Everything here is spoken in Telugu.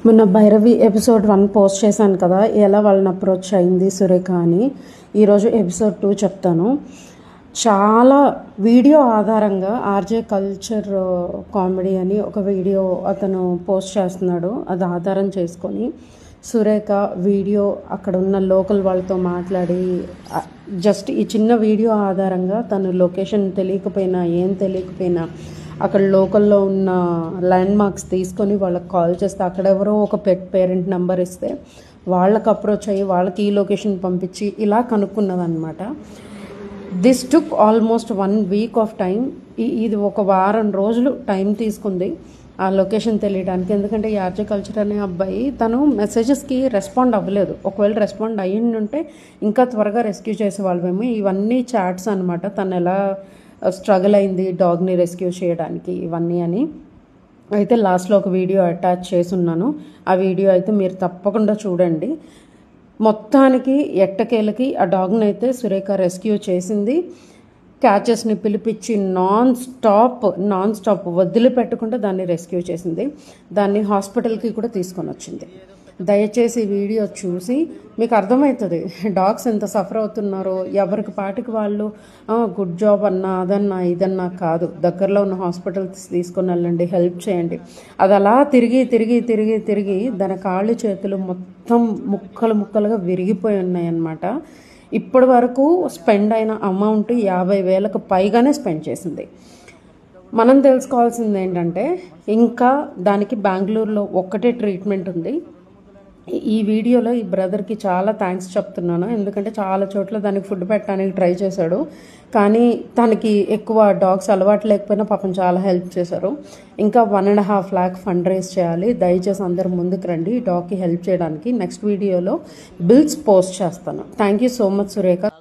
మొన్న భైరవి ఎపిసోడ్ 1 పోస్ట్ చేశాను కదా, ఎలా వాళ్ళని అప్రోచ్ అయింది సురేఖ అని. ఈరోజు ఎపిసోడ్ 2 చెప్తాను. చాలా వీడియో ఆధారంగా ఆర్జే కల్చర్ కామెడీ అని ఒక వీడియో అతను పోస్ట్ చేస్తున్నాడు. అది ఆధారం చేసుకొని సురేఖ వీడియో అక్కడ ఉన్న లోకల్ వాళ్ళతో మాట్లాడి జస్ట్ ఈ చిన్న వీడియో ఆధారంగా తను లొకేషన్ తెలియకపోయినా ఏం తెలియకపోయినా అక్కడ లోకల్లో ఉన్న ల్యాండ్ మార్క్స్ తీసుకొని వాళ్ళకి కాల్ చేస్తే అక్కడెవరో ఒక పేరెంట్ నెంబర్ ఇస్తే వాళ్ళకి అప్రోచ్ అయ్యి వాళ్ళకి ఈ లొకేషన్ పంపించి ఇలా కనుక్కున్నదన్నమాట. This took almost 1 week of time. ఇది ఒక వారం రోజులు టైం తీసుకుంది ఆ లొకేషన్ తెలియడానికి. ఎందుకంటే ఈ ఆర్జే కల్చర్ అనే అబ్బాయి తను మెసేజెస్కి రెస్పాండ్ అవ్వలేదు. ఒకవేళ రెస్పాండ్ అయ్యిండుంటే ఇంకా త్వరగా రెస్క్యూ చేసేవాళ్ళమేమో. ఇవన్నీ చాట్స్ అనమాట, తను ఎలా స్ట్రగుల్ అయింది డాగ్ని రెస్క్యూ చేయడానికి ఇవన్నీ అని. అయితే లాస్ట్లో ఒక వీడియో అటాచ్ చేసి ఉన్నాను. ఆ వీడియో అయితే మీరు తప్పకుండా చూడండి. మొత్తానికి ఎట్టకేలకి ఆ డాగ్ని అయితే సురేఖ రెస్క్యూ చేసింది. క్యాచెస్ని పిలిపించి నాన్ స్టాప్ వదిలిపెట్టకుండా దాన్ని రెస్క్యూ చేసింది. దాన్ని హాస్పిటల్కి కూడా తీసుకొని వచ్చింది. దయచేసి వీడియో చూసి మీకు అర్థమవుతుంది డాగ్స్ ఎంత సఫర్ అవుతున్నారో. ఎవరికి పాటికి వాళ్ళు గుడ్ జాబ్ అన్నా అదన్నా ఇదన్నా కాదు, దగ్గరలో ఉన్న హాస్పిటల్స్ తీసుకొని వెళ్ళండి, హెల్ప్ చేయండి. అది అలా తిరిగి దాని కాళ్ళు చేతులు మొత్తం ముక్కలుగా విరిగిపోయి ఉన్నాయన్నమాట. ఇప్పటి వరకు స్పెండ్ అయిన అమౌంట్ 50,000కు పైగానే స్పెండ్ చేసింది. మనం తెలుసుకోవాల్సింది ఏంటంటే ఇంకా దానికి బెంగళూరులో ఒక్కటే ట్రీట్మెంట్ ఉంది. ఈ వీడియోలో ఈ బ్రదర్కి చాలా థ్యాంక్స్ చెప్తున్నాను. ఎందుకంటే చాలా చోట్ల దానికి ఫుడ్ పెట్టడానికి ట్రై చేశాడు, కానీ తనకి ఎక్కువ డాగ్స్ అలవాటు లేకపోయినా పాపం చాలా హెల్ప్ చేశారు. ఇంకా 1.5 lakh ఫండ్ రైజ్ చేయాలి. దయచేసి అందరు ముందుకు రండి డాగ్కి హెల్ప్ చేయడానికి. నెక్స్ట్ వీడియోలో బిల్స్ పోస్ట్ చేస్తాను. Thank you so much Surekha.